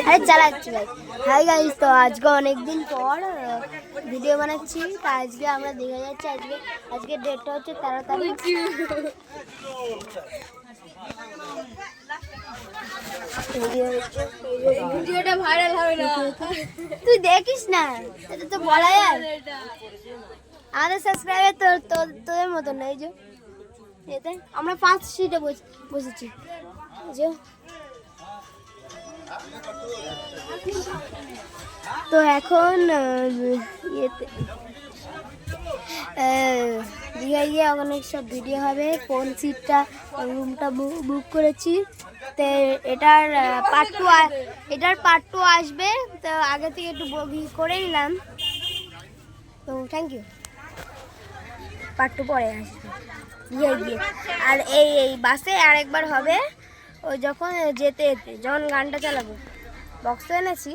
আরে চালাচ্ছি guys. Hi guys, তো আজকে অনেকদিন পর ভিডিও বানাচ্ছি। তো আজকে আমরা দেখে যাচ্ছি, আজকে ডেটটা হচ্ছে 13 তারিখ। ভিডিওটা ভাইরাল হবে না, তুই দেখিস না, এটা তো বলা যায়। আমাদের সাবস্ক্রাইবার তোদের মতো না। এই যে এতে আমরা 5 সিটে বসেছি। যে তো এখন ইয়েতে দীঘায় গিয়ে অনেক সব ভিডিও হবে। কোন সিটটা রুমটা বুক করেছি, তো এটার পার্ট টু আসবে। তো আগে থেকে একটু বুকিং করে নিলাম, তো থ্যাংক ইউ। পার্ট টু পরে আসবে দীঘায় গিয়ে। আর এই বাসে আরেকবার হবে ওই যখন যেতে যখন গানটা চালাবো। বক্স এনেছি।